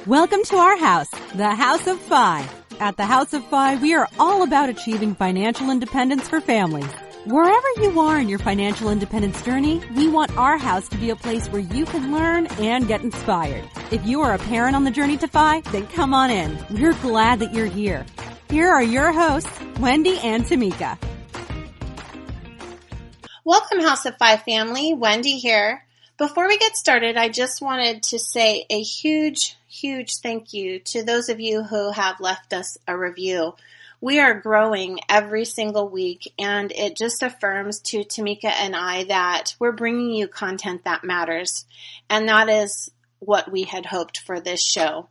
Welcome to our house, the House of Fi. At the House of Fi, we are all about achieving financial independence for families. Wherever you are in your financial independence journey, we want our house to be a place where you can learn and get inspired. If you are a parent on the journey to Fi, then come on in. We're glad that you're here. Here are your hosts, Wendy and Tamika. Welcome, House of Fi family. Wendy here. Before we get started, I just wanted to say a huge thank you to those of you who have left us a review. We are growing every single week, and it just affirms to Tamika and I that we're bringing you content that matters, and that is what we had hoped for this show.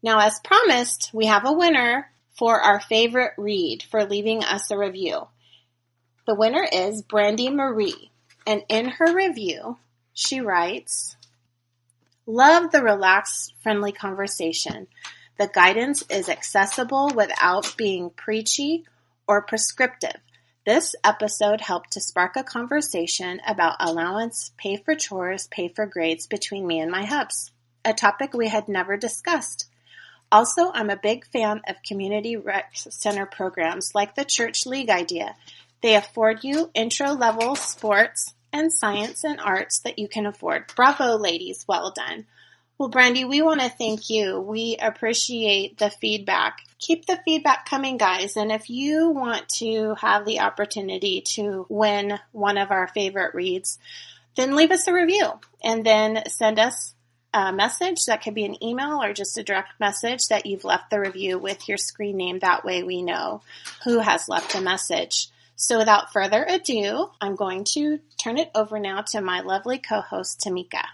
Now, as promised, we have a winner for our favorite read for leaving us a review. The winner is Brandy Marie, and in her review, she writes, "Love the relaxed, friendly conversation. The guidance is accessible without being preachy or prescriptive. This episode helped to spark a conversation about allowance, pay for chores, pay for grades between me and my hubs, a topic we had never discussed. Also, I'm a big fan of community rec center programs like the Church League idea. They afford you intro-level sports and science and arts that you can afford. Bravo, ladies. Well done." Well, Brandy, we want to thank you. We appreciate the feedback. Keep the feedback coming, guys. And if you want to have the opportunity to win one of our favorite reads, then leave us a review and then send us a message. That could be an email or just a direct message that you've left the review with your screen name. That way we know who has left a message. So without further ado, I'm going to turn it over now to my lovely co-host, Tamika.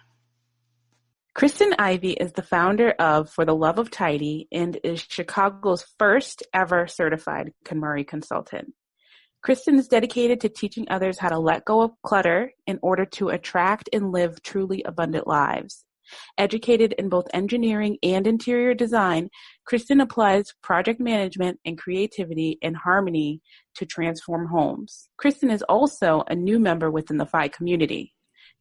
Kristyn Ivey is the founder of For the Love of Tidy and is Chicago's first ever certified KonMari Consultant. Kristyn is dedicated to teaching others how to let go of clutter in order to attract and live truly abundant lives. Educated in both engineering and interior design, Kristyn applies project management and creativity in harmony to transform homes. Kristyn is also a new member within the Fi community.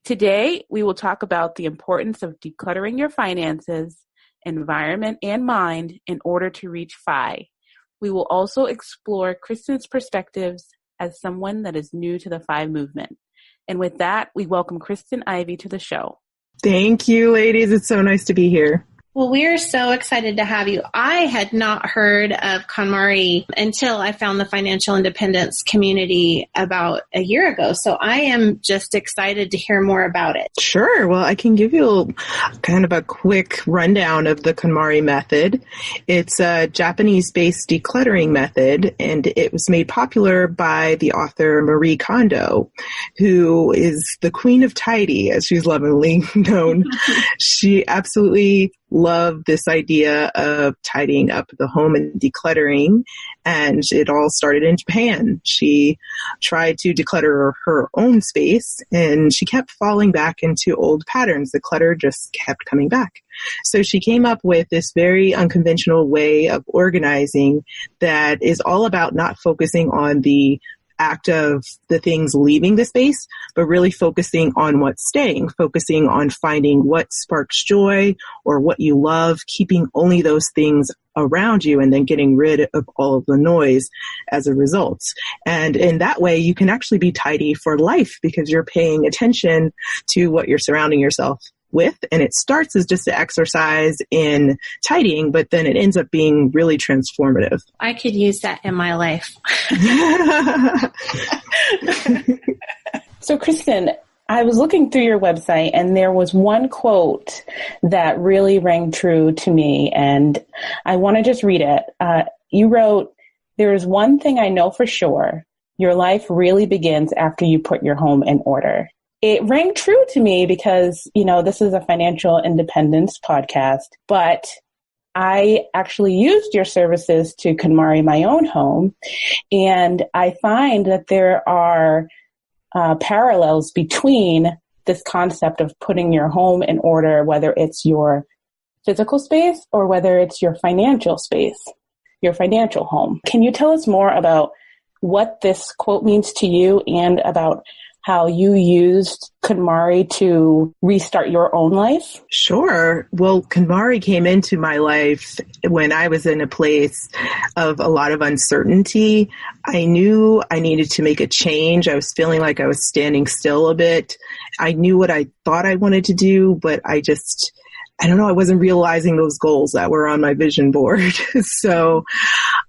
Today, we will talk about the importance of decluttering your finances, environment, and mind in order to reach Fi. We will also explore Kristyn's perspectives as someone that is new to the Fi movement. And with that, we welcome Kristyn Ivey to the show. Thank you, ladies. It's so nice to be here. Well, we are so excited to have you. I had not heard of KonMari until I found the financial independence community about a year ago. So I am just excited to hear more about it. Sure. Well, I can give you kind of a quick rundown of the KonMari method. It's a Japanese-based decluttering method, and it was made popular by the author Marie Kondo, who is the queen of tidy, as she's lovingly known. She absolutely loved this idea of tidying up the home and decluttering, and it all started in Japan. She tried to declutter her own space, and she kept falling back into old patterns. The clutter just kept coming back. So she came up with this very unconventional way of organizing that is all about not focusing on the act of the things leaving the space, but really focusing on what's staying, focusing on finding what sparks joy or what you love, keeping only those things around you and then getting rid of all of the noise as a result. And in that way, you can actually be tidy for life because you're paying attention to what you're surrounding yourself with. And it starts as just an exercise in tidying, but then it ends up being really transformative. I could use that in my life. So, Kristyn, I was looking through your website and there was one quote that really rang true to me, and I want to just read it. You wrote, "There is one thing I know for sure. Your life really begins after you put your home in order." It rang true to me because, this is a financial independence podcast, but I actually used your services to KonMari my own home, and I find that there are parallels between this concept of putting your home in order, whether it's your physical space or whether it's your financial space, your financial home. Can you tell us more about what this quote means to you and about how you used KonMari to restart your own life? Sure. Well, KonMari came into my life when I was in a place of a lot of uncertainty. I knew I needed to make a change. I was feeling like I was standing still a bit. I knew what I thought I wanted to do, but I don't know, I wasn't realizing those goals that were on my vision board. So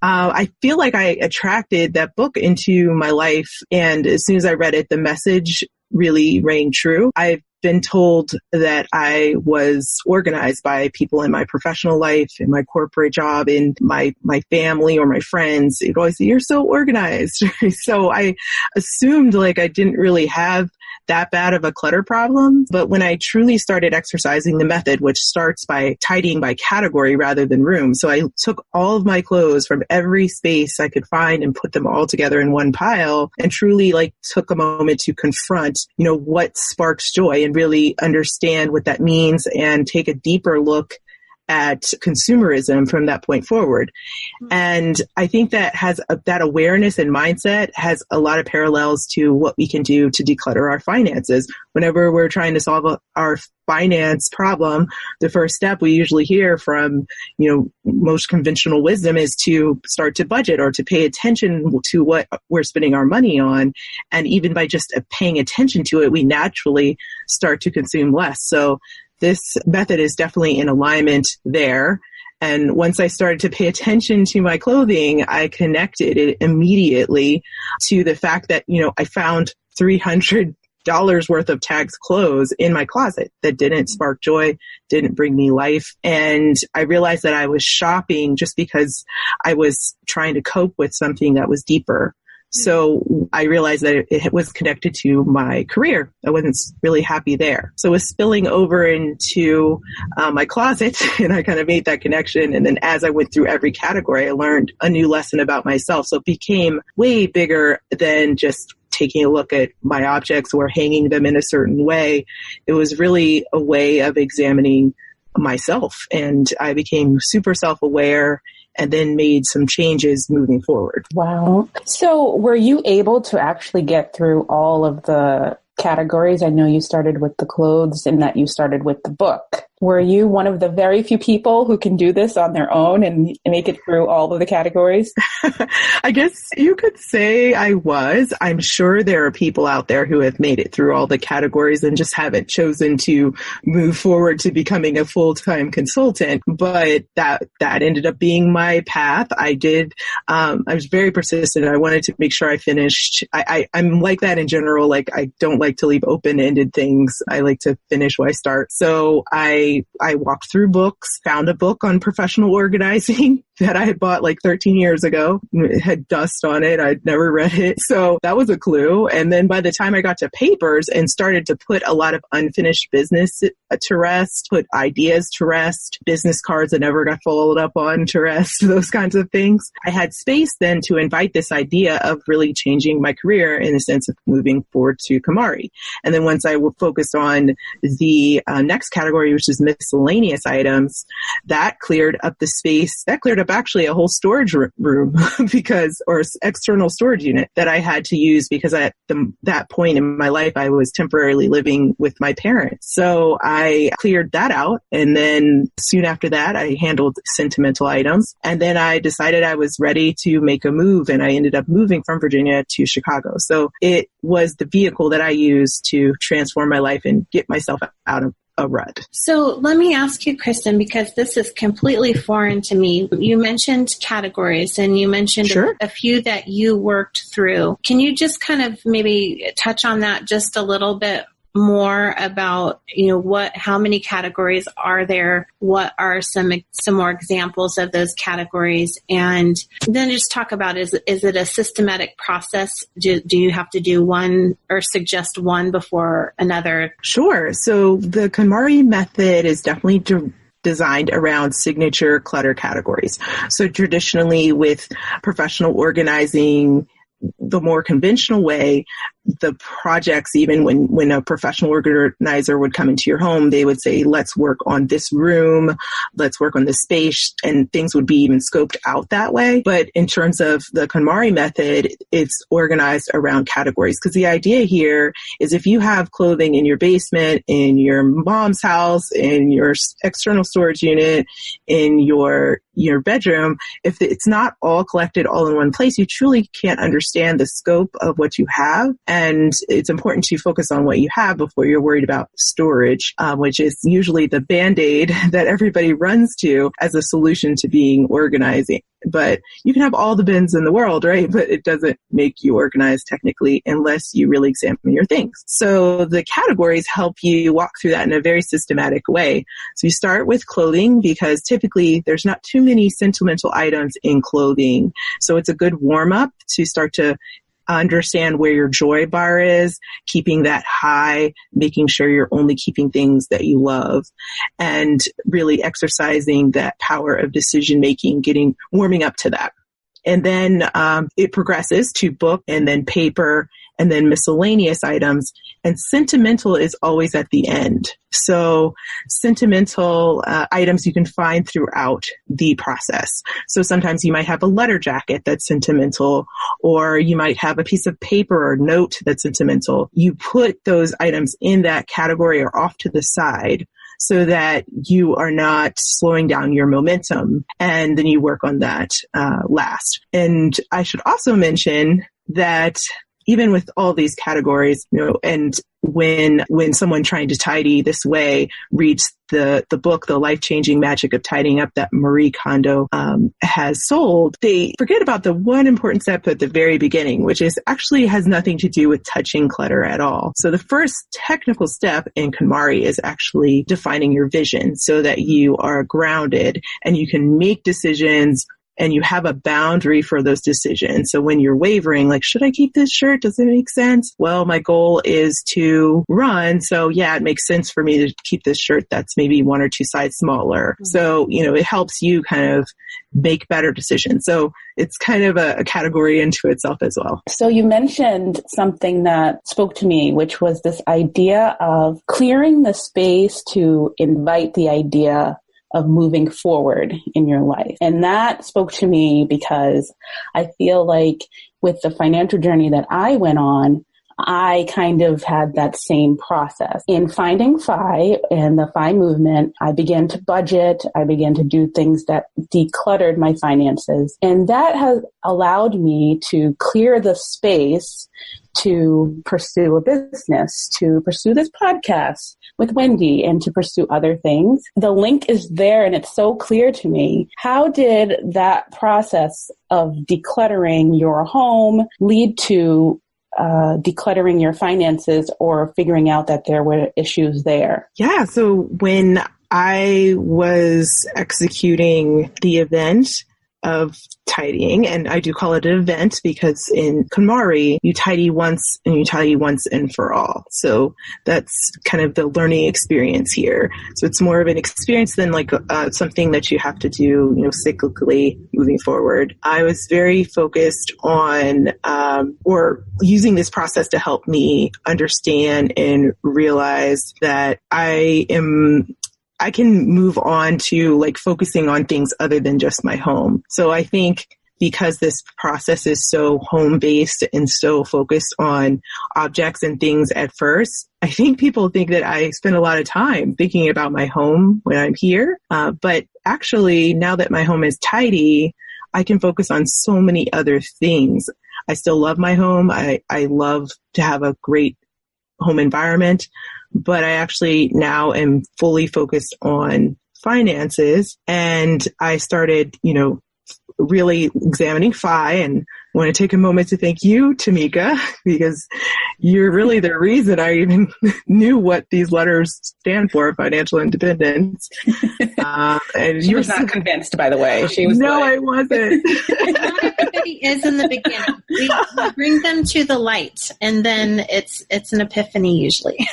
I feel like I attracted that book into my life. And as soon as I read it, the message really rang true. I've been told that I was organized by people in my professional life, in my corporate job, in my family or my friends. They'd always say, "You're so organized." So I assumed like I didn't really have that bad of a clutter problem. But when I truly started exercising the method, which starts by tidying by category rather than room. So I took all of my clothes from every space I could find and put them all together in one pile and truly took a moment to confront, what sparks joy and really understand what that means and take a deeper look at consumerism from that point forward. And I think that that awareness and mindset has a lot of parallels to what we can do to declutter our finances. Whenever we're trying to solve our finance problem, the first step we usually hear from, most conventional wisdom is to start to budget or to pay attention to what we're spending our money on. And even by just paying attention to it, we naturally start to consume less. So this method is definitely in alignment there. And once I started to pay attention to my clothing, I connected it immediately to the fact that, I found $300 worth of tags clothes in my closet that didn't spark joy, didn't bring me life. And I realized that I was shopping just because I was trying to cope with something that was deeper. So I realized that it was connected to my career. I wasn't really happy there. So it was spilling over into my closet, and I kind of made that connection. And then as I went through every category, I learned a new lesson about myself. So it became way bigger than just taking a look at my objects or hanging them in a certain way. It was really a way of examining myself. And I became super self-aware and then made some changes moving forward. Wow. So were you able to actually get through all of the categories? I know you started with the clothes and that you started with the book. Were you one of the very few people who can do this on their own and make it through all of the categories? I guess you could say I was. I'm sure there are people out there who have made it through all the categories and just haven't chosen to move forward to becoming a full-time consultant. But that ended up being my path. I was very persistent. I wanted to make sure I finished. I'm like that in general. I don't like to leave open-ended things. I like to finish where I start. So I walked through books, found a book on professional organizing that I had bought 13 years ago. It had dust on it. I'd never read it. So that was a clue. And then by the time I got to papers and started to put a lot of unfinished business to rest, put ideas to rest, business cards that never got followed up on to rest, those kinds of things, I had space then to invite this idea of really changing my career in the sense of moving forward to KonMari. And then once I focused on the next category, which is miscellaneous items, that cleared up the space. That cleared up actually a whole storage room or external storage unit that I had to use because at that point in my life, I was temporarily living with my parents. So I cleared that out. And then soon after that, I handled sentimental items. And then I decided I was ready to make a move. And I ended up moving from Virginia to Chicago. So it was the vehicle that I used to transform my life and get myself out of a rut. So let me ask you, Kristyn, because this is completely foreign to me. You mentioned categories and you mentioned Sure. a few that you worked through. Can you just kind of maybe touch on that just a little bit more about, how many categories are there? What are some more examples of those categories? And then just talk about, is it a systematic process? Do you have to do one or suggest one before another? Sure. So the KonMari method is definitely designed around signature clutter categories. So traditionally with professional organizing, the more conventional way, the projects, even when a professional organizer would come into your home, they would say, let's work on this room, let's work on this space, and things would be even scoped out that way. But in terms of the KonMari method, it's organized around categories. Because the idea here is if you have clothing in your basement, in your mom's house, in your external storage unit, in your bedroom, if it's not all collected all in one place, you truly can't understand the scope of what you have. And it's important to focus on what you have before you're worried about storage, which is usually the Band-Aid that everybody runs to as a solution to being organizing. But you can have all the bins in the world, right? But it doesn't make you organized technically unless you really examine your things. So the categories help you walk through that in a very systematic way. So you start with clothing because typically there's not too many sentimental items in clothing. So it's a good warm up to start to understand where your joy bar is, keeping that high, making sure you're only keeping things that you love, and really exercising that power of decision making, warming up to that. And then it progresses to book and then paper and then miscellaneous items. And sentimental is always at the end. So sentimental items you can find throughout the process. So sometimes you might have a letter jacket that's sentimental, or you might have a piece of paper or note that's sentimental. You put those items in that category or off to the side so that you are not slowing down your momentum, and then you work on that last. And I should also mention that even with all these categories, and when someone trying to tidy this way reads the book, The Life-Changing Magic of Tidying Up, that Marie Kondo has sold, they forget about the one important step at the very beginning, which is actually has nothing to do with touching clutter at all. So the first technical step in KonMari is actually defining your vision so that you are grounded and you can make decisions and you have a boundary for those decisions. So when you're wavering, like, should I keep this shirt? Does it make sense? Well, my goal is to run. So yeah, it makes sense for me to keep this shirt that's maybe 1 or 2 sizes smaller. Mm-hmm. So, it helps you kind of make better decisions. So it's kind of a category into itself as well. So you mentioned something that spoke to me, which was this idea of clearing the space to invite the idea of moving forward in your life. And that spoke to me because I feel like with the financial journey that I went on, I kind of had that same process. In finding FI and the FI movement, I began to budget. I began to do things that decluttered my finances. And that has allowed me to clear the space to pursue a business, to pursue this podcast with Wendy, and to pursue other things. The link is there and it's so clear to me. How did that process of decluttering your home lead to decluttering your finances or figuring out that there were issues there? Yeah. So when I was executing the event of tidying, and I do call it an event because in KonMari, you tidy once and for all. So that's kind of the learning experience here. So it's more of an experience than like something that you have to do, cyclically moving forward. I was very focused on, or using this process to help me understand and realize that I can move on to like focusing on things other than just my home. So I think because this process is so home-based and so focused on objects and things at first, I think people think that I spend a lot of time thinking about my home when I'm here. But actually, now that my home is tidy, I can focus on so many other things. I still love my home. I love to have a great home environment, but I actually now am fully focused on finances. And I started, really examining FI, and I want to take a moment to thank you, Tamika, because you're really the reason I even knew what these letters stand for, financial independence. And she was not convinced, by the way. She was I wasn't. Not everybody is in the beginning. We bring them to the light, and then it's an epiphany usually.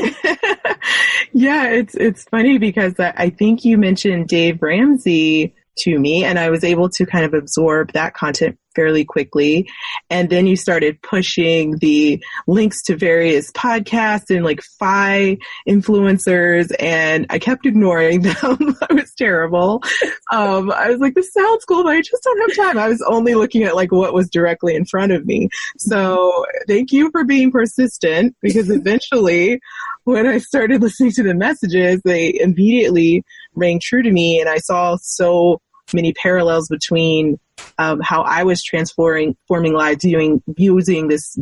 Yeah, it's funny because I think you mentioned Dave Ramsey to me, and I was able to kind of absorb that content fairly quickly. And then you started pushing the links to various podcasts and like FI influencers, and I kept ignoring them. I was terrible. I was like, this sounds cool, but I just don't have time. I was only looking at like what was directly in front of me. So thank you for being persistent, because eventually when I started listening to the messages, they immediately rang true to me, and I saw so many parallels between how I was forming lives using this,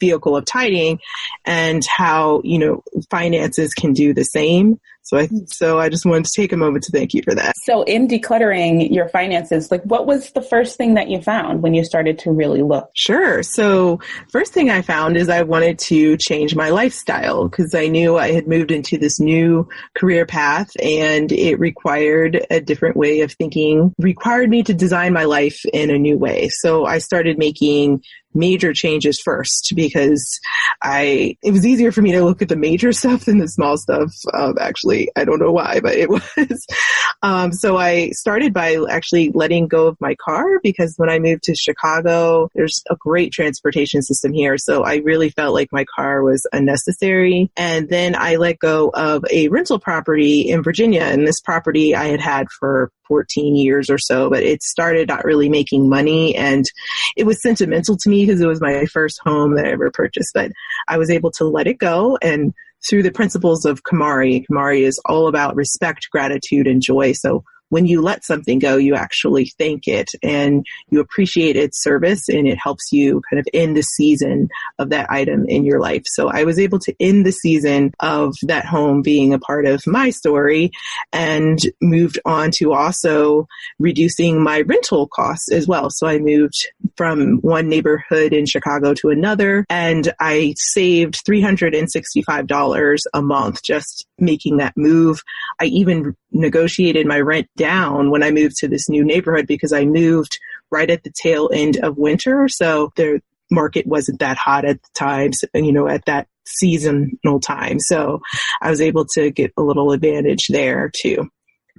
vehicle of tidying, and how, finances can do the same. So I just wanted to take a moment to thank you for that. So in decluttering your finances, like what was the first thing that you found when you started to really look? Sure. So first thing I found is I wanted to change my lifestyle, because I knew I had moved into this new career path, and it required a different way of thinking, required me to design my life in a new way. So I started making major changes first, because it was easier for me to look at the major stuff than the small stuff. Actually, I don't know why, but it was. So I started by actually letting go of my car, because when I moved to Chicago, there's a great transportation system here. So I really felt like my car was unnecessary. And then I let go of a rental property in Virginia. And this property I had had for 14 years or so, but it started not really making money, and it was sentimental to me because it was my first home that I ever purchased. But I was able to let it go, and through the principles of KonMari is all about respect, gratitude, and joy. So when you let something go, you actually thank it and you appreciate its service, and it helps you kind of end the season of that item in your life. So I was able to end the season of that home being a part of my story, and moved on to also reducing my rental costs as well. So I moved from one neighborhood in Chicago to another, and I saved $365 a month just making that move. I even negotiated my rent down when I moved to this new neighborhood, because I moved right at the tail end of winter. So the market wasn't that hot at the time, at that seasonal time. So I was able to get a little advantage there too.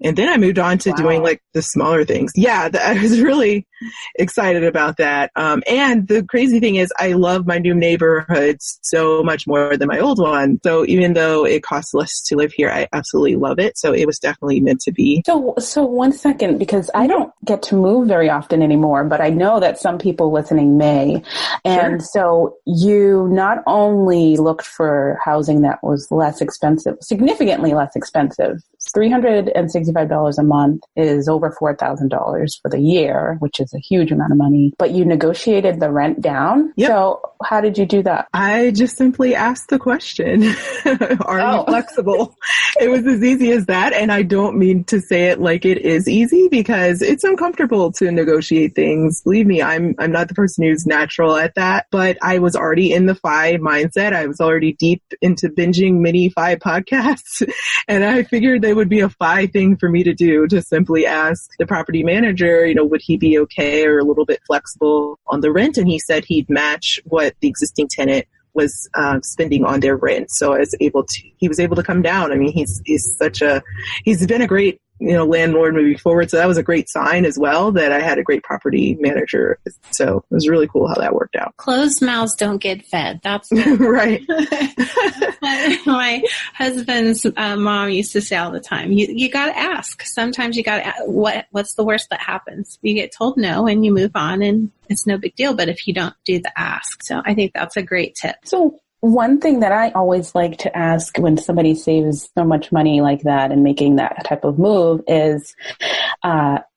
And then I moved on to doing like the smaller things. Yeah, I was really excited about that. And the crazy thing is I love my new neighborhood so much more than my old one. So even though it costs less to live here, I absolutely love it. So it was definitely meant to be. So 1 second, because I don't get to move very often anymore, but I know that some people listening may. And so you not only looked for housing that was less expensive, significantly less expensive, $365 a month is over $4,000 for the year, which is a huge amount of money, but you negotiated the rent down. Yep. So how did you do that? I just simply asked the question, are you flexible? It was as easy as that. And I don't mean to say it like it is easy, because it's uncomfortable to negotiate things. Believe me, I'm not the person who's natural at that, but I was already in the FI mindset. I was already deep into binging mini FI podcasts, and I figured they would be a FI thing for me to do, to simply ask the property manager, would he be okay or a little bit flexible on the rent? And he said he'd match what the existing tenant was spending on their rent. So he was able to come down. I mean, he's been a great landlord moving forward. So that was a great sign as well, that I had a great property manager. So it was really cool how that worked out. Closed mouths don't get fed. That's right. My husband's mom used to say all the time, you got to ask. Sometimes you got to ask, what's the worst that happens? You get told no and you move on, and it's no big deal. But if you don't do the ask, so I think that's a great tip. So one thing that I always like to ask when somebody saves so much money like that and making that type of move is,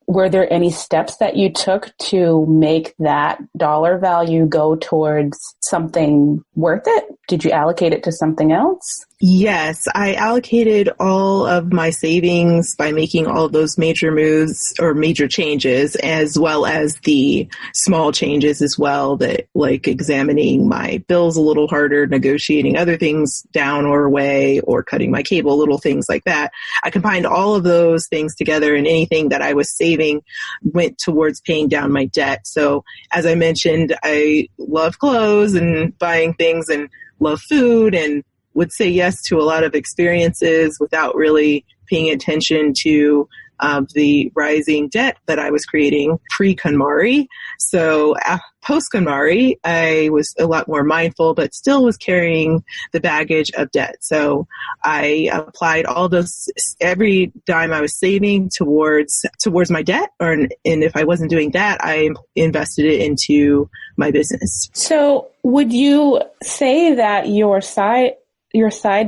were there any steps that you took to make that dollar value go towards something worth it? Did you allocate it to something else? Yes, I allocated all of my savings by making all of those major moves or major changes, as well as the small changes as well, that like examining my bills a little harder, negotiating other things down or away, or cutting my cable, little things like that. I combined all of those things together, and anything that I was saving went towards paying down my debt. So as I mentioned, I love clothes and buying things and love food, and would say yes to a lot of experiences without really paying attention to of the rising debt that I was creating pre-KonMari. So post-KonMari, I was a lot more mindful, but still was carrying the baggage of debt. So I applied all those, every dime I was saving towards my debt, and if I wasn't doing that, I invested it into my business. So would you say that your side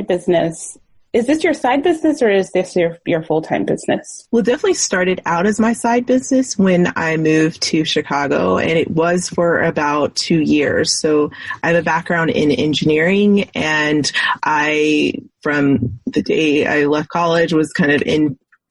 business, is this your side business or is this your full-time business? Well, it definitely started out as my side business when I moved to Chicago, and it was for about 2 years. So I have a background in engineering, and from the day I left college, was kind of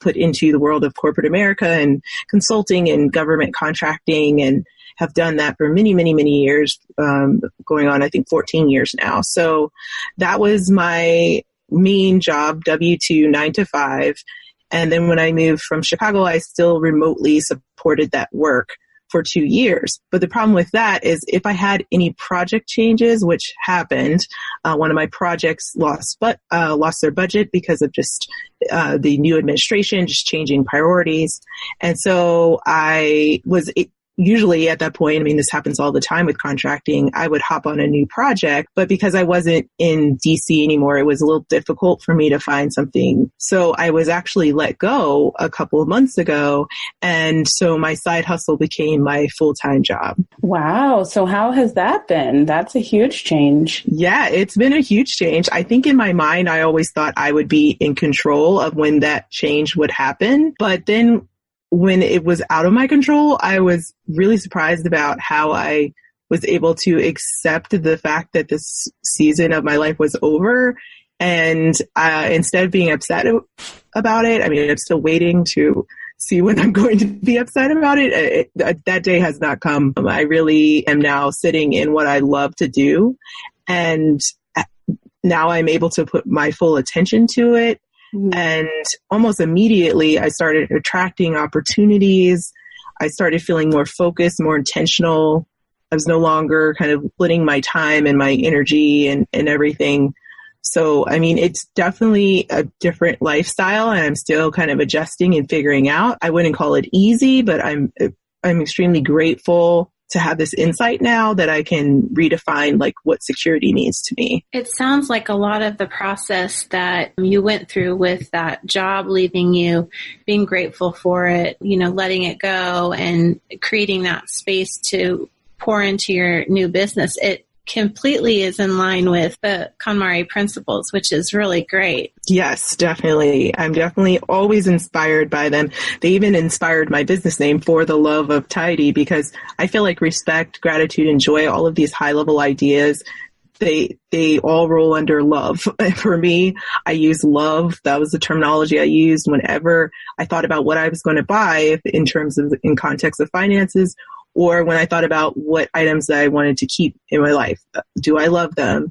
put into the world of corporate America and consulting and government contracting, and have done that for many, many, many years, going on, I think, 14 years now. So that was my main job, W-2, 9 to 5. And then when I moved from Chicago, I still remotely supported that work for 2 years. But the problem with that is if I had any project changes, which happened, one of my projects lost their budget because of just the new administration just changing priorities. And so I was usually at that point, I mean, this happens all the time with contracting, I would hop on a new project, but because I wasn't in DC anymore, it was a little difficult for me to find something. So I was actually let go a couple of months ago. And so my side hustle became my full-time job. Wow. So how has that been? That's a huge change. Yeah, it's been a huge change. I think in my mind, I always thought I would be in control of when that change would happen. But then when it was out of my control, I was really surprised about how I was able to accept the fact that this season of my life was over. And instead of being upset about it, I mean, I'm still waiting to see when I'm going to be upset about it. That day has not come. I really am now sitting in what I love to do. And now I'm able to put my full attention to it. And almost immediately, I started attracting opportunities. I started feeling more focused, more intentional. I was no longer kind of splitting my time and my energy and everything. So, I mean, it's definitely a different lifestyle, and I'm still kind of adjusting and figuring out. I wouldn't call it easy, but I'm extremely grateful to have this insight now that I can redefine like what security means to me. It sounds like a lot of the process that you went through with that job leaving you, being grateful for it, letting it go and creating that space to pour into your new business. It completely is in line with the KonMari principles, which is really great. Yes, definitely. I'm definitely always inspired by them. They even inspired my business name, For the Love of Tidy, because I feel like respect, gratitude, and joy, all of these high level ideas, they all roll under love. For me, I use love. That was the terminology I used whenever I thought about what I was going to buy in context of finances, or when I thought about what items that I wanted to keep in my life. Do I love them?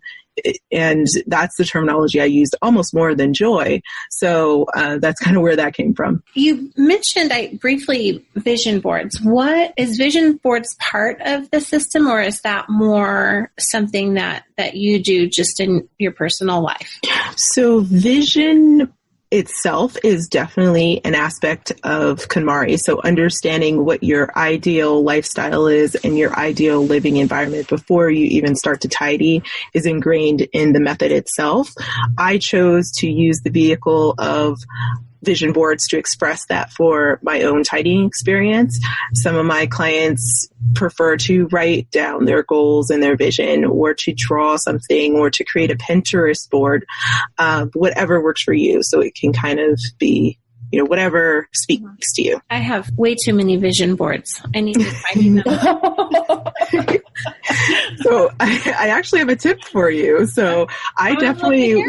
And that's the terminology I used almost more than joy. So that's kind of where that came from. You mentioned briefly vision boards. What is vision boards part of the system, or is that more something that you do just in your personal life? So vision itself is definitely an aspect of KonMari. So understanding what your ideal lifestyle is and your ideal living environment before you even start to tidy is ingrained in the method itself. I chose to use the vehicle of vision boards to express that for my own tidying experience. Some of my clients prefer to write down their goals and their vision, or to draw something, or to create a Pinterest board, whatever works for you. So it can kind of be, whatever speaks to you. I have way too many vision boards. I need to tidy them. So I actually have a tip for you. So I definitely,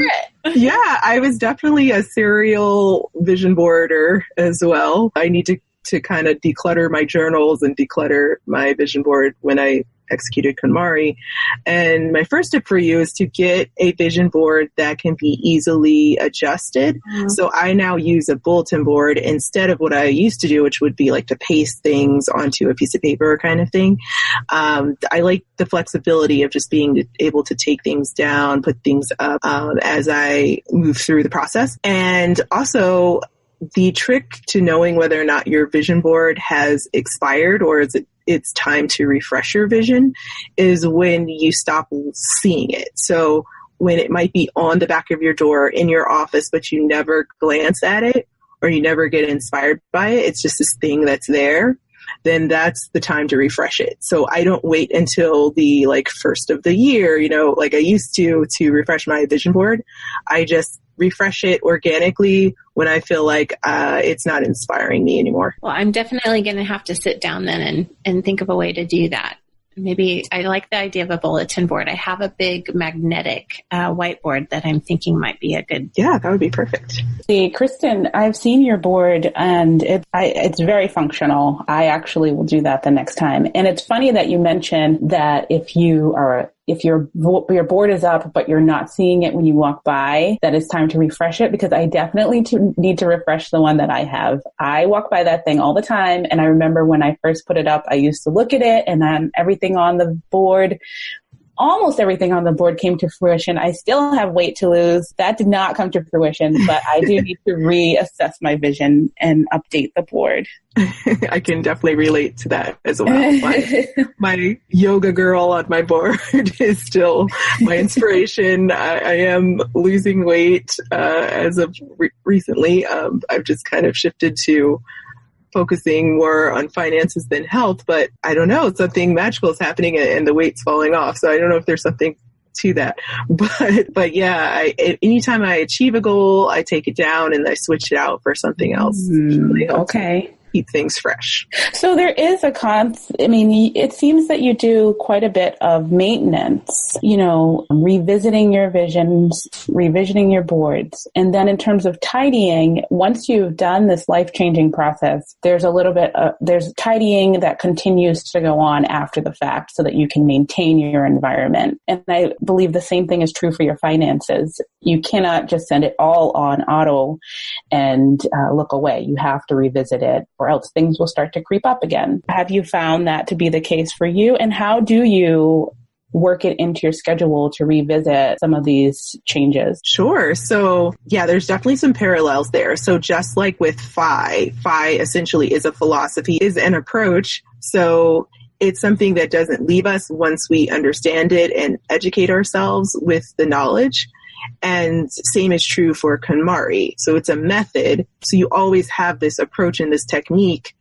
I was definitely a serial vision boarder as well. I need to kind of declutter my journals and declutter my vision board when I executed KonMari. And my first tip for you is to get a vision board that can be easily adjusted. Mm-hmm. So I now use a bulletin board instead of what I used to do, which would be like to paste things onto a piece of paper kind of thing. I like the flexibility of just being able to take things down, put things up as I move through the process. And also, the trick to knowing whether or not your vision board has expired or it's time to refresh your vision is when you stop seeing it. So when it might be on the back of your door in your office, but you never glance at it or you never get inspired by it, it's just this thing that's there, then that's the time to refresh it. So I don't wait until the first of the year, like I used to refresh my vision board. I just refresh it organically when I feel like it's not inspiring me anymore. Well, I'm definitely going to have to sit down then and think of a way to do that. Maybe I like the idea of a bulletin board. I have a big magnetic whiteboard that I'm thinking might be a good. Yeah, that would be perfect. See, Kristyn, I've seen your board and it's very functional. I actually will do that the next time. And it's funny that you mentioned that if your board is up, but you're not seeing it when you walk by, that it's time to refresh it, because I definitely need to refresh the one that I have. I walk by that thing all the time. And I remember when I first put it up, I used to look at it and then almost everything on the board came to fruition. I still have weight to lose. That did not come to fruition, but I do need to reassess my vision and update the board. I can definitely relate to that as well. My yoga girl on my board is still my inspiration. I am losing weight as of recently. I've just kind of shifted to focusing more on finances than health, but I don't know, something magical is happening and the weight's falling off. So I don't know if there's something to that, but yeah, anytime I achieve a goal, I take it down and I switch it out for something else. Really okay. Keep things fresh. So there is it seems that you do quite a bit of maintenance, revisiting your visions, revisioning your boards. And then in terms of tidying, once you've done this life-changing process, there's there's tidying that continues to go on after the fact so that you can maintain your environment. And I believe the same thing is true for your finances. You cannot just send it all on auto and look away. You have to revisit it, or else things will start to creep up again. Have you found that to be the case for you? And how do you work it into your schedule to revisit some of these changes? Sure. So yeah, there's definitely some parallels there. So just like with FI essentially is a philosophy, is an approach. So it's something that doesn't leave us once we understand it and educate ourselves with the knowledge. And same is true for KonMari. So it's a method. So you always have this approach and this technique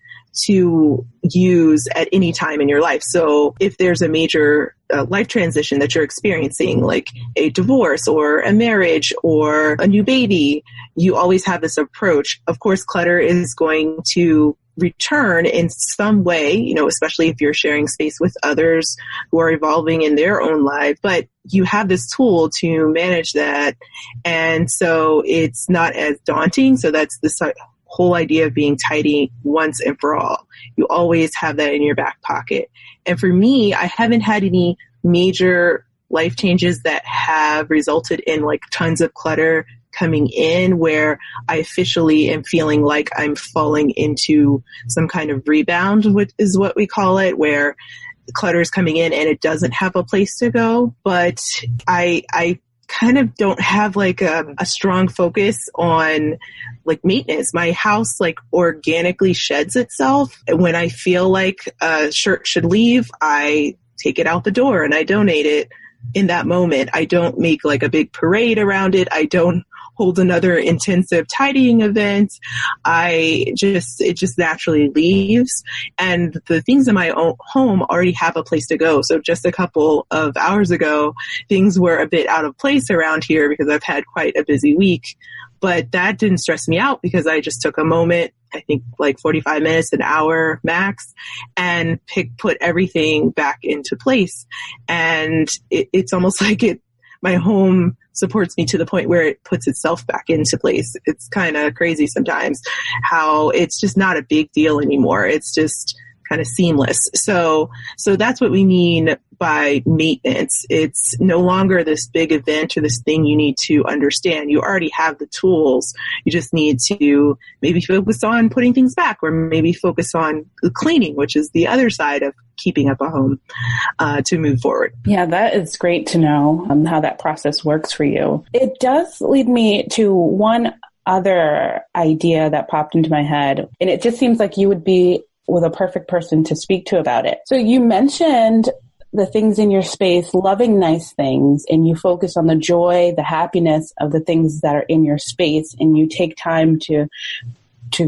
to use at any time in your life. So if there's a major life transition that you're experiencing, like a divorce or a marriage or a new baby, you always have this approach. Of course, clutter is going to return in some way, especially if you're sharing space with others who are evolving in their own life, but you have this tool to manage that. And so it's not as daunting. So that's this whole idea of being tidy once and for all. You always have that in your back pocket. And for me, I haven't had any major life changes that have resulted in tons of clutter coming in where I officially am feeling like I'm falling into some kind of rebound, which is what we call it, where the clutter is coming in and it doesn't have a place to go. But I kind of don't have a strong focus on maintenance. My house organically sheds itself. When I feel like a shirt should leave, I take it out the door and I donate it in that moment. I don't make a big parade around it. I don't hold another intensive tidying event. It just naturally leaves. And the things in my own home already have a place to go. So just a couple of hours ago, things were a bit out of place around here because I've had quite a busy week. But that didn't stress me out because I just took a moment, I think 45 minutes, an hour max, and put everything back into place. And it's almost my home supports me to the point where it puts itself back into place. It's kind of crazy sometimes how it's just not a big deal anymore. It's just kind of seamless. So that's what we mean by maintenance. It's no longer this big event or this thing you need to understand. You already have the tools. You just need to maybe focus on putting things back, or maybe focus on cleaning, which is the other side of keeping up a home, to move forward. Yeah, that is great to know how that process works for you. It does lead me to one other idea that popped into my head, and it just seems like you would be with a perfect person to speak to about it. So you mentioned the things in your space, loving nice things, and you focus on the joy, the happiness of the things that are in your space, and you take time to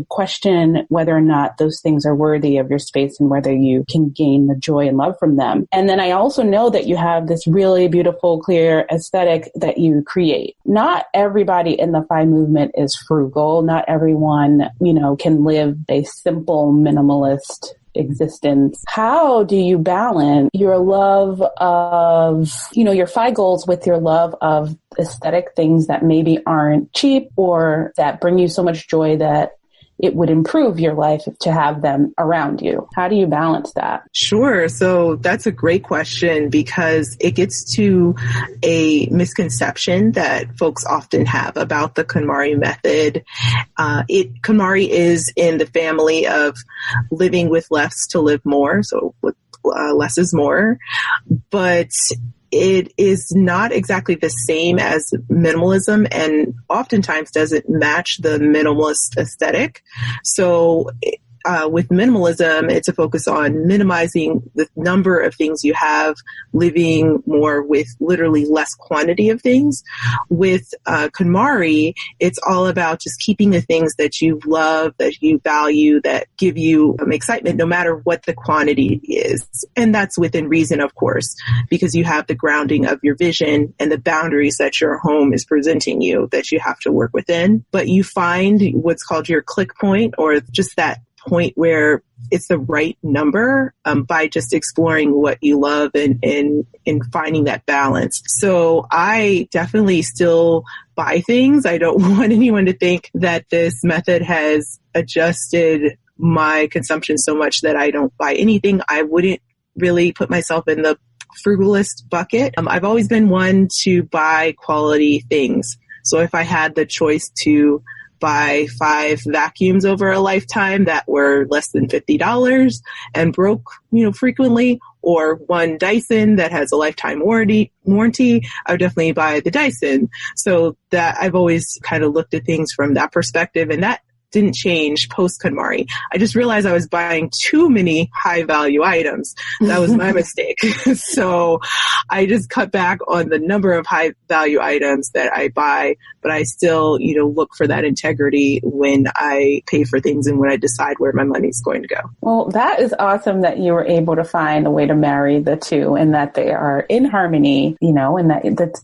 question whether or not those things are worthy of your space and whether you can gain the joy and love from them. And then I also know that you have this really beautiful, clear aesthetic that you create. Not everybody in the FI movement is frugal. Not everyone, can live a simple, minimalist existence. How do you balance your love of, your FI goals with your love of aesthetic things that maybe aren't cheap or that bring you so much joy that it would improve your life to have them around you? How do you balance that? Sure. So that's a great question because it gets to a misconception that folks often have about the KonMari method. KonMari is in the family of living with less to live more. So with less is more, but it is not exactly the same as minimalism and oftentimes doesn't match the minimalist aesthetic. So with minimalism, it's a focus on minimizing the number of things you have, living more with literally less quantity of things. With KonMari, it's all about just keeping the things that you love, that you value, that give you excitement, no matter what the quantity is. And that's within reason, of course, because you have the grounding of your vision and the boundaries that your home is presenting you that you have to work within. But you find what's called your click point, or just that point where it's the right number by just exploring what you love and finding that balance. So I definitely still buy things. I don't want anyone to think that this method has adjusted my consumption so much that I don't buy anything. I wouldn't really put myself in the frugalist bucket. I've always been one to buy quality things. So if I had the choice to buy 5 vacuums over a lifetime that were less than $50 and broke, frequently, or 1 Dyson that has a lifetime warranty, I would definitely buy the Dyson. So that I've always kind of looked at things from that perspective, and that didn't change post KonMari. I just realized I was buying too many high value items. That was my mistake. So I just cut back on the number of high value items that I buy, but I still, look for that integrity when I pay for things and when I decide where my money is going to go. Well, that is awesome that you were able to find a way to marry the two and that they are in harmony, and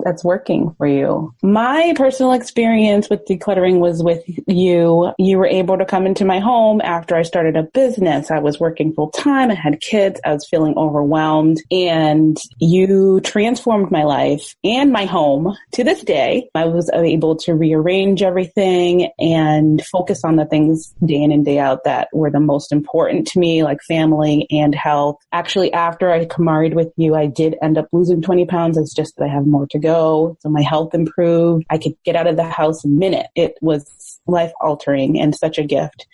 that's working for you. My personal experience with decluttering was with you. You were able to come into my home after I started a business. I was working full time. I had kids. I was feeling overwhelmed, and you transformed my life and my home. To this day, I was able to rearrange everything and focus on the things day in and day out that were the most important to me, like family and health. Actually, after I KonMari'd with you, I did end up losing 20 pounds. It's just that I have more to go. So my health improved. I could get out of the house in a minute. It was life altering and such a gift.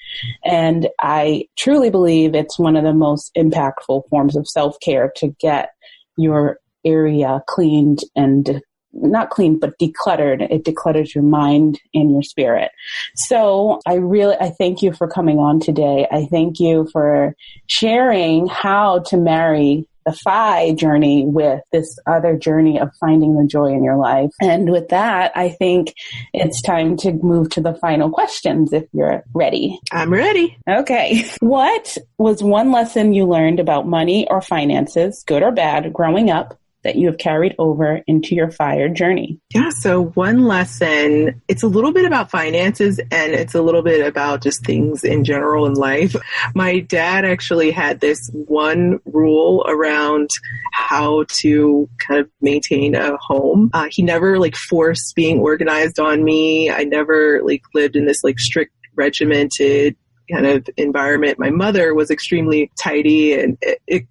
And I truly believe it's one of the most impactful forms of self-care to get your area cleaned and not cleaned, but decluttered. It declutters your mind and your spirit. So I thank you for coming on today. I thank you for sharing how to marry the FI journey with this other journey of finding the joy in your life. And with that, I think it's time to move to the final questions if you're ready. I'm ready. Okay. What was one lesson you learned about money or finances, good or bad, growing up that you have carried over into your FI journey? Yeah, so one lesson, it's a little bit about finances and it's a little bit about just things in general in life. My dad actually had this one rule around how to kind of maintain a home. He never forced being organized on me. I never lived in this strict regimented kind of environment. My mother was extremely tidy, and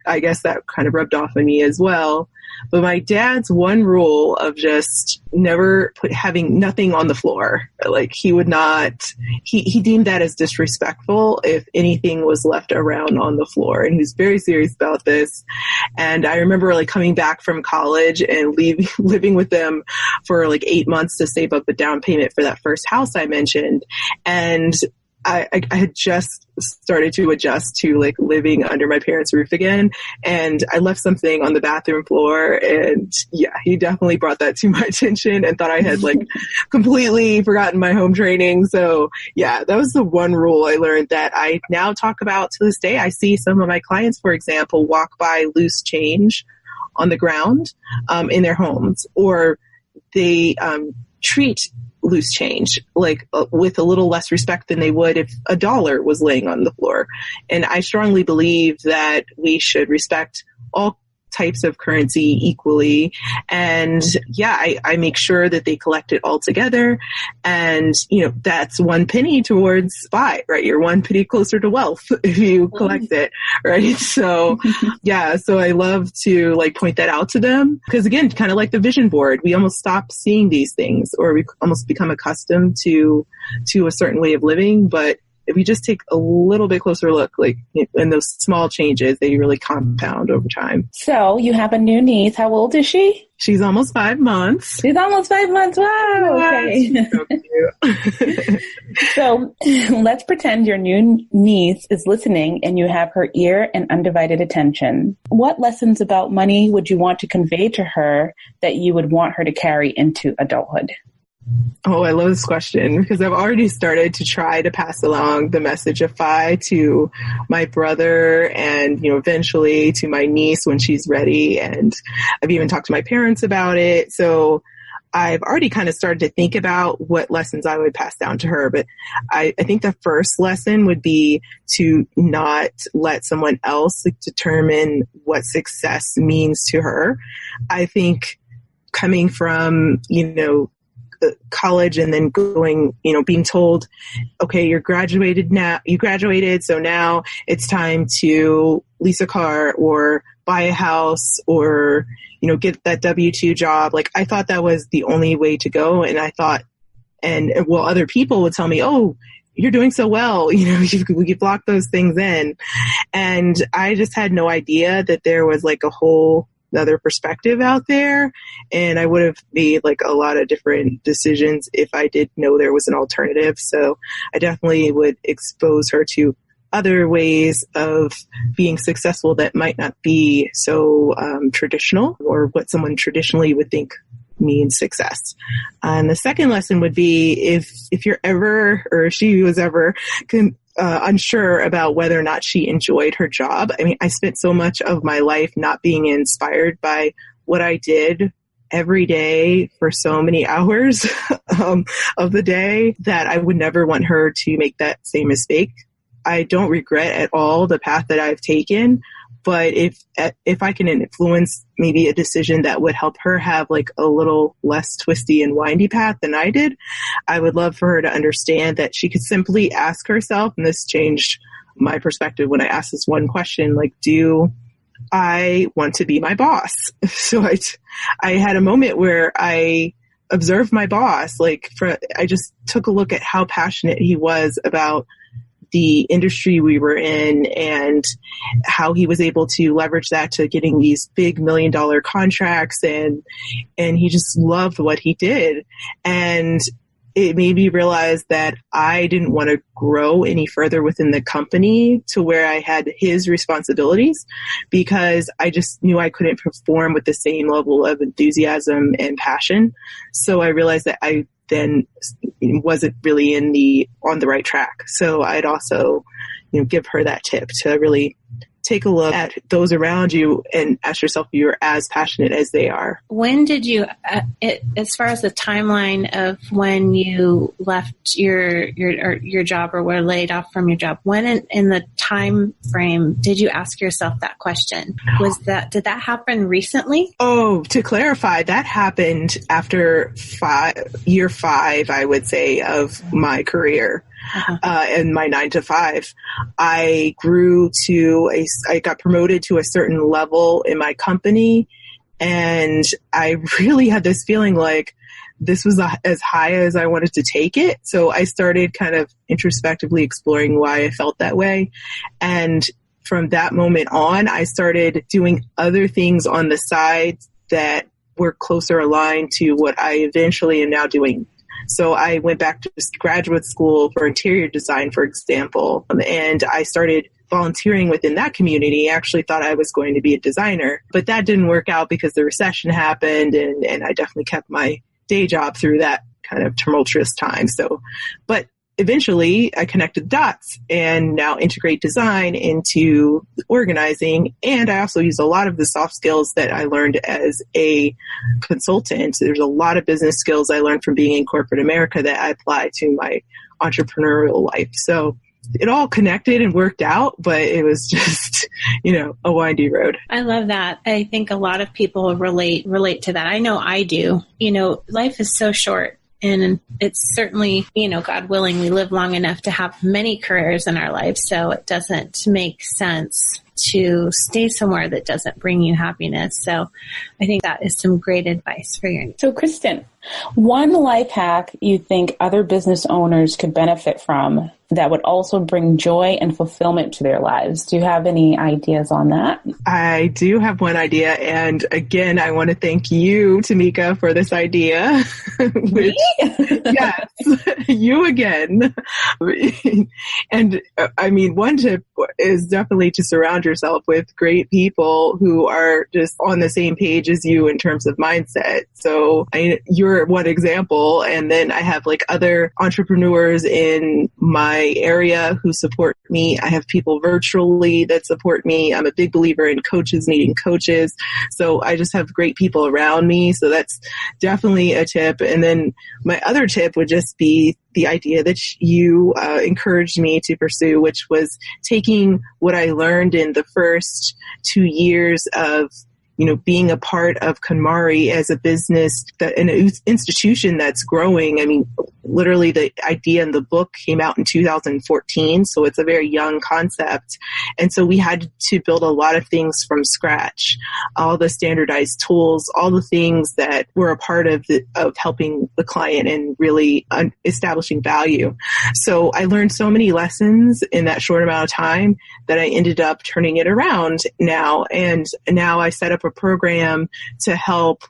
I guess that kind of rubbed off on me as well. But my dad's one rule of just never having nothing on the floor, like he would not, he deemed that as disrespectful if anything was left around on the floor. And he was very serious about this. And I remember like coming back from college and living with them for like 8 months to save up a down payment for that first house I mentioned. And I had just started to adjust to like living under my parents' roof again. And I left something on the bathroom floor, and yeah, he definitely brought that to my attention and thought I had like completely forgotten my home training. So yeah, that was the one rule I learned that I now talk about to this day. I see some of my clients, for example, walk by loose change on the ground in their homes, or they treat loose change like with a little less respect than they would if a dollar was laying on the floor. And I strongly believe that we should respect all types of currency equally. And yeah, I make sure that they collect it all together. And, you know, that's one penny towards SPY, right? You're one penny closer to wealth if you collect it, right? So yeah, so I love to like point that out to them because again, kind of like the vision board, we almost stop seeing these things, or we almost become accustomed to a certain way of living. But if we just take a little bit closer look, like in those small changes, they really compound over time. So you have a new niece. How old is she? She's almost 5 months. She's almost 5 months. Wow. Okay. So cute. So let's pretend your new niece is listening and you have her ear and undivided attention. What lessons about money would you want to convey to her that you would want her to carry into adulthood? Oh, I love this question because I've already started to try to pass along the message of FI to my brother and, you know, eventually to my niece when she's ready. And I've even talked to my parents about it. So I've already kind of started to think about what lessons I would pass down to her. But I think the first lesson would be to not let someone else determine what success means to her. I think coming from, you know, college and then going, you know, being told, okay, you graduated, so now it's time to lease a car or buy a house or, you know, get that W-2 job. Like I thought that was the only way to go. And I thought, well, other people would tell me, oh, you're doing so well, you know, you block those things in. And I just had no idea that there was like a whole other perspective out there. And I would have made like a lot of different decisions if I did know there was an alternative. So I definitely would expose her to other ways of being successful that might not be so traditional or what someone traditionally would think means success. And the second lesson would be if you're ever, or she was ever unsure about whether or not she enjoyed her job. I mean, I spent so much of my life not being inspired by what I did every day for so many hours of the day that I would never want her to make that same mistake. I don't regret at all the path that I've taken, but if I can influence maybe a decision that would help her have like a little less twisty and windy path than I did, I would love for her to understand that she could simply ask herself, and this changed my perspective when I asked this one question, like, do I want to be my boss? So I had a moment where I observed my boss, I just took a look at how passionate he was about the industry we were in and how he was able to leverage that to getting these big $1 million contracts. And he just loved what he did. And it made me realize that I didn't want to grow any further within the company to where I had his responsibilities because I just knew I couldn't perform with the same level of enthusiasm and passion. So I realized that I then wasn't really on the right track. So I'd also, give her that tip to really take a look at those around you and ask yourself if you're as passionate as they are. When did you, as far as the timeline of when you left your job or were laid off from your job, when in the time frame did you ask yourself that question? Did that happen recently? Oh, to clarify, that happened after year 5, I would say, of my career. in my 9 to 5. I I got promoted to a certain level in my company, and I really had this feeling like this was as high as I wanted to take it. So I started kind of introspectively exploring why I felt that way. And from that moment on, I started doing other things on the side that were closer aligned to what I eventually am now doing. So I went back to graduate school for interior design, for example, and I started volunteering within that community. I actually thought I was going to be a designer, but that didn't work out because the recession happened, and I definitely kept my day job through that kind of tumultuous time. But eventually I connected the dots and now integrate design into organizing. And I also use a lot of the soft skills that I learned as a consultant. There's a lot of business skills I learned from being in corporate America that I apply to my entrepreneurial life. So it all connected and worked out, but it was just, a windy road. I love that. I think a lot of people relate to that. I know I do. Life is so short. And it's certainly, God willing, we live long enough to have many careers in our lives. So it doesn't make sense to stay somewhere that doesn't bring you happiness. So I think that is some great advice for your. So Kristyn, one life hack you think other business owners could benefit from that would also bring joy and fulfillment to their lives. Do you have any ideas on that? I do have one idea. And again, I want to thank you, Tamika, for this idea. Yes, you again. And one tip is definitely to surround yourself with great people who are just on the same page as you in terms of mindset. So you're one example. And then I have other entrepreneurs in my area who support me. I have people virtually that support me. I'm a big believer in coaches needing coaches. So I just have great people around me. So that's definitely a tip. And then my other tip would just be the idea that you encouraged me to pursue, which was taking what I learned in the first 2 years of being a part of KonMari as a business, an institution that's growing. Literally the idea in the book came out in 2014, so it's a very young concept. And so we had to build a lot of things from scratch, all the standardized tools, all the things that were a part of helping the client and really establishing value. So I learned so many lessons in that short amount of time that I ended up turning it around now. And now I set up a program to help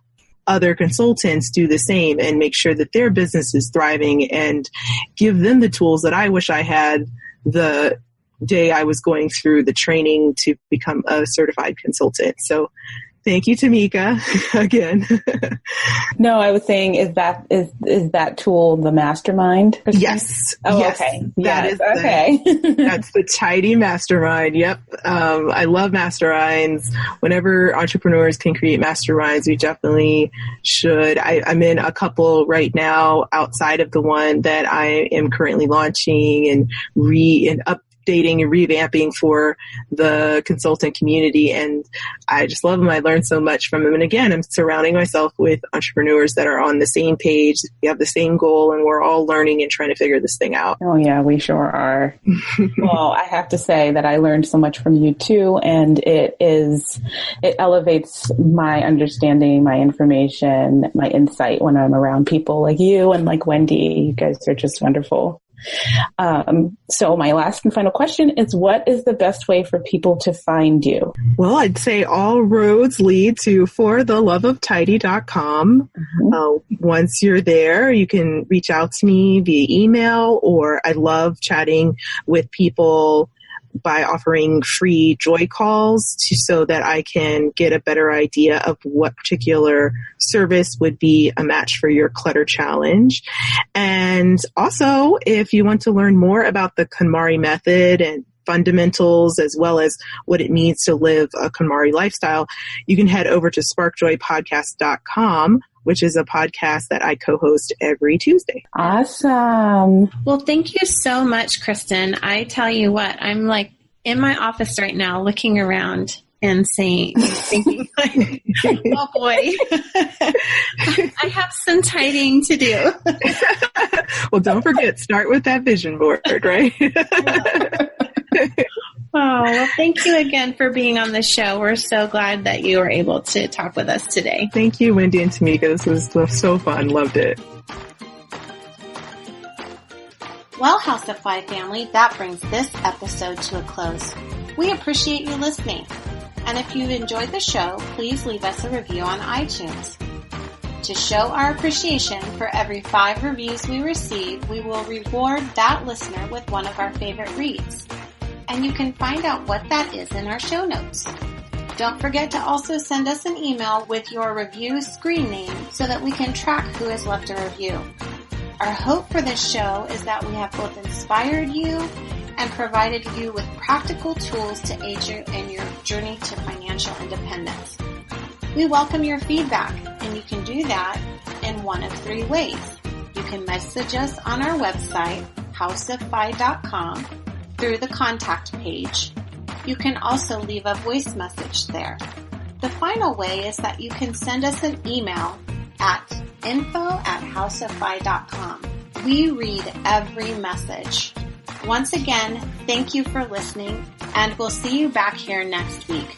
other consultants do the same and make sure that their business is thriving and give them the tools that I wish I had the day I was going through the training to become a certified consultant. So thank you, Tamika, again. No, I was saying, is that tool the mastermind? Yes. Oh, yes. Okay. That is okay. That's the Tidy Mastermind. Yep. I love masterminds. Whenever entrepreneurs can create masterminds, we definitely should. I'm in a couple right now outside of the one that I am currently launching and updating and revamping for the consultant community. And I just love them. I learned so much from them. And again, I'm surrounding myself with entrepreneurs that are on the same page. We have the same goal and we're all learning and trying to figure this thing out. Oh yeah, we sure are. Well, I have to say that I learned so much from you too. And it elevates my understanding, my information, my insight when I'm around people like you and like Wendy. You guys are just wonderful. So my last and final question is, what is the best way for people to find you? Well, I'd say all roads lead to fortheloveoftidy.com. Mm-hmm. Once you're there, you can reach out to me via email, or I love chatting with people by offering free joy calls so that I can get a better idea of what particular service would be a match for your clutter challenge. And also, if you want to learn more about the KonMari method and fundamentals, as well as what it means to live a KonMari lifestyle, you can head over to sparkjoypodcast.com, which is a podcast that I co-host every Tuesday. Awesome. Well, thank you so much, Kristyn. I tell you what, I'm like in my office right now looking around and thinking like, oh boy, I have some tidying to do. Well, don't forget, start with that vision board, right? Oh, well, thank you again for being on the show. We're so glad that you were able to talk with us today. Thank you, Wendy and Tamika. This was so fun. Loved it. Well, House of Five family, that brings this episode to a close. We appreciate you listening. And if you've enjoyed the show, please leave us a review on iTunes. To show our appreciation, for every 5 reviews we receive, we will reward that listener with one of our favorite reads. And you can find out what that is in our show notes. Don't forget to also send us an email with your review screen name so that we can track who has left a review. Our hope for this show is that we have both inspired you and provided you with practical tools to aid you in your journey to financial independence. We welcome your feedback, and you can do that in one of 3 ways. You can message us on our website, houseoffy.com, through the contact page. You can also leave a voice message there. The final way is that you can send us an email at info@houseoffy.com. We read every message. Once again, thank you for listening, and we'll see you back here next week.